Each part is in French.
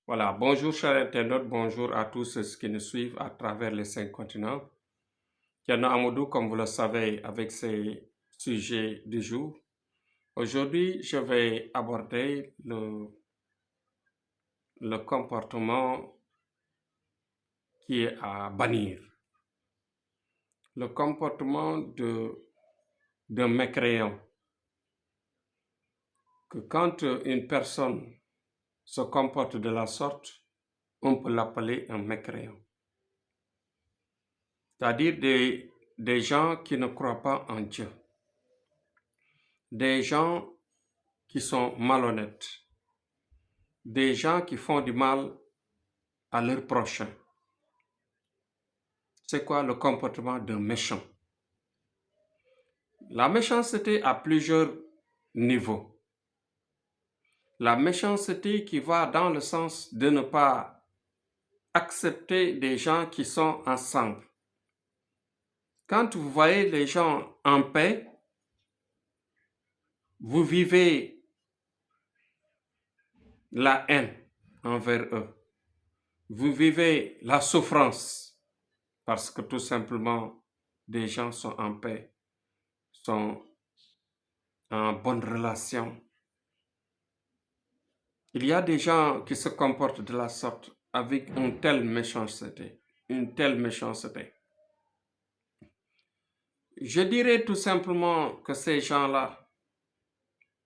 Voilà, bonjour chers internautes, bonjour à tous ceux qui nous suivent à travers les 5 continents. Kiana Amadou, comme vous le savez, avec ses sujets du jour. Aujourd'hui, je vais aborder le comportement qui est à bannir. Le comportement d'un mécréant. Que quand une personne se comporte de la sorte, on peut l'appeler un mécréant. C'est-à-dire des gens qui ne croient pas en Dieu. Des gens qui sont malhonnêtes, des gens qui font du mal à leur prochain. C'est quoi le comportement d'un méchant? La méchanceté a plusieurs niveaux. La méchanceté qui va dans le sens de ne pas accepter des gens qui sont ensemble. Quand vous voyez les gens en paix, vous vivez la haine envers eux. Vous vivez la souffrance parce que tout simplement, des gens sont en paix, sont en bonne relation. Il y a des gens qui se comportent de la sorte avec une telle méchanceté, Je dirais tout simplement que ces gens-là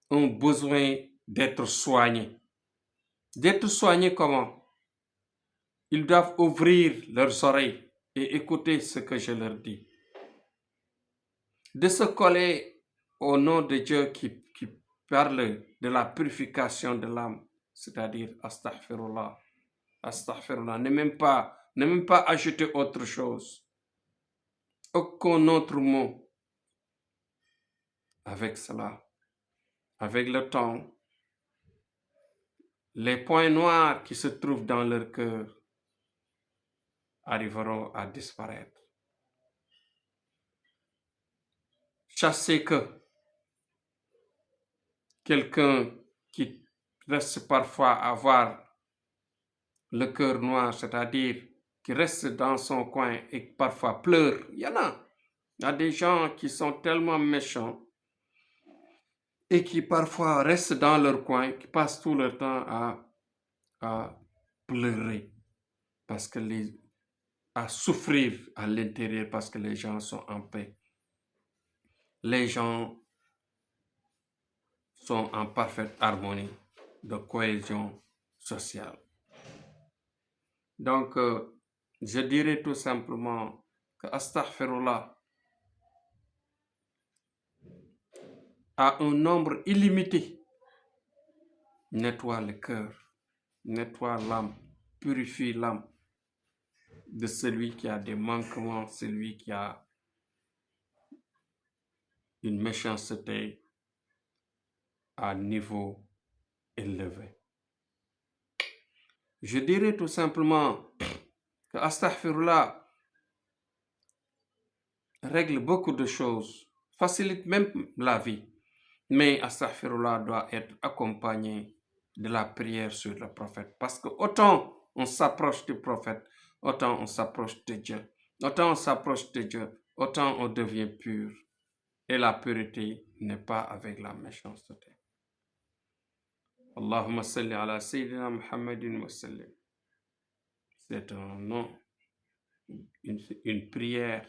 ont besoin d'être soignés. D'être soignés comment? Ils doivent ouvrir leurs oreilles et écouter ce que je leur dis. De se coller au nom de Dieu qui parle de la purification de l'âme, c'est-à-dire astaghfirullah, astaghfirullah, ne même pas ajouter autre chose, aucun autre mot. Avec cela, avec le temps, les points noirs qui se trouvent dans leur cœur arriveront à disparaître. Chassez que quelqu'un qui reste parfois à avoir le cœur noir, c'est-à-dire qui reste dans son coin et parfois pleure. Il y en a. Il y a des gens qui sont tellement méchants et qui parfois restent dans leur coin, qui passent tout leur temps à pleurer, parce que à souffrir à l'intérieur parce que les gens sont en paix. Les gens sont en parfaite harmonie de cohésion sociale. Donc, je dirais tout simplement que astaghfirullah a un nombre illimité. Nettoie le cœur, nettoie l'âme, purifie l'âme de celui qui a des manquements, celui qui a une méchanceté à niveau élevé. Je dirais tout simplement que astaghfirullah règle beaucoup de choses, facilite même la vie. Mais astaghfirullah doit être accompagné de la prière sur le prophète. Parce que autant on s'approche du prophète, autant on s'approche de Dieu. Autant on s'approche de Dieu, autant on devient pur. Et la pureté n'est pas avec la méchanceté. Allahumma salli ala Sayyidina Muhammadin wa sallim. C'est un nom, une prière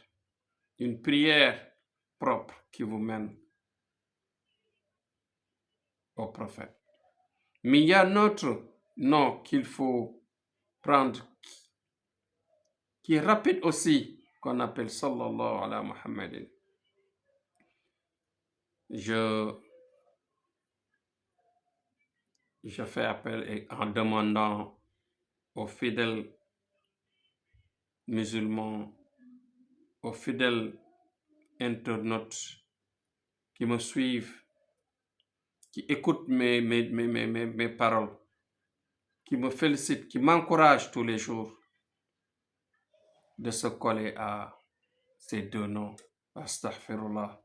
propre qui vous mène au prophète. Mais il y a un autre nom qu'il faut prendre, qui est rapide aussi, qu'on appelle sallallahu ala Muhammadin. Je fais appel en demandant aux fidèles musulmans, aux fidèles internautes qui me suivent, qui écoutent mes paroles, qui me félicitent, qui m'encouragent tous les jours, de se coller à ces deux noms, astaghfirullah,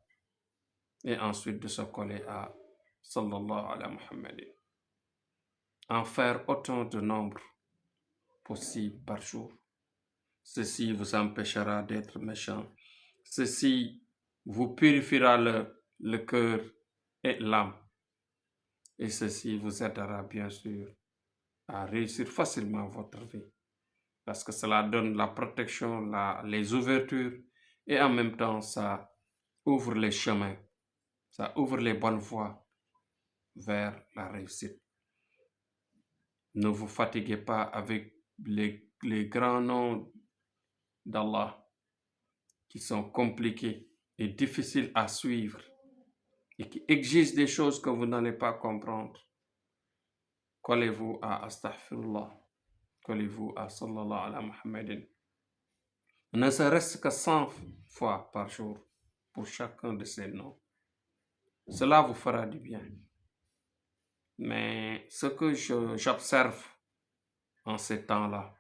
et ensuite de se coller à sallallahu ala Muhammadin. En faire autant de nombre possible par jour. Ceci vous empêchera d'être méchant. Ceci vous purifiera le cœur et l'âme. Et ceci vous aidera bien sûr à réussir facilement votre vie. Parce que cela donne la protection, les ouvertures et en même temps ça ouvre les chemins, ça ouvre les bonnes voies vers la réussite. Ne vous fatiguez pas avec les grands noms d'Allah qui sont compliqués et difficiles à suivre et qui exigent des choses que vous n'allez pas comprendre. Collez-vous à Astaghfirullah, collez-vous à Sallallahu ala Muhammadin. Ne serait-ce que 100 fois par jour pour chacun de ces noms. Cela vous fera du bien. Mais ce que j'observe en ces temps-là,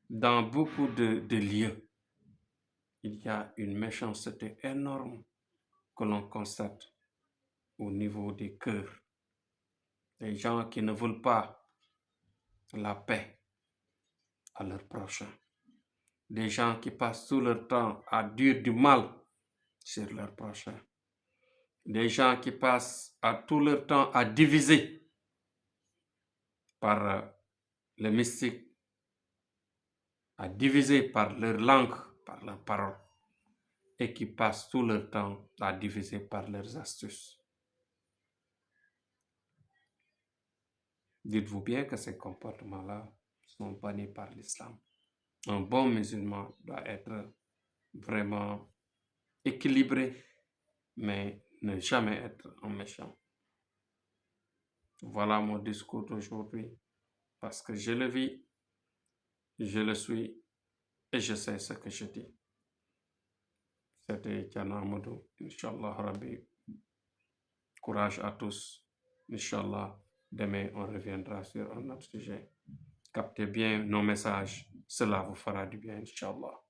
dans beaucoup de lieux, il y a une méchanceté énorme que l'on constate au niveau des cœurs. Des gens qui ne veulent pas la paix à leur prochain. Des gens qui passent tout leur temps à dire du mal sur leur prochain. Des gens qui passent tout leur temps à diviser par le mystique, à diviser par leur langue, par leur parole, et qui passent tout leur temps à diviser par leurs astuces. Dites-vous bien que ces comportements-là sont bannis par l'islam. Un bon musulman doit être vraiment équilibré, mais ne jamais être un méchant. Voilà mon discours d'aujourd'hui, parce que je le vis, je le suis et je sais ce que je dis. C'était Thierno Amadou, Inch'Allah Rabbi. Courage à tous. Inch'Allah, demain on reviendra sur un autre sujet. Captez bien nos messages, cela vous fera du bien, Inch'Allah.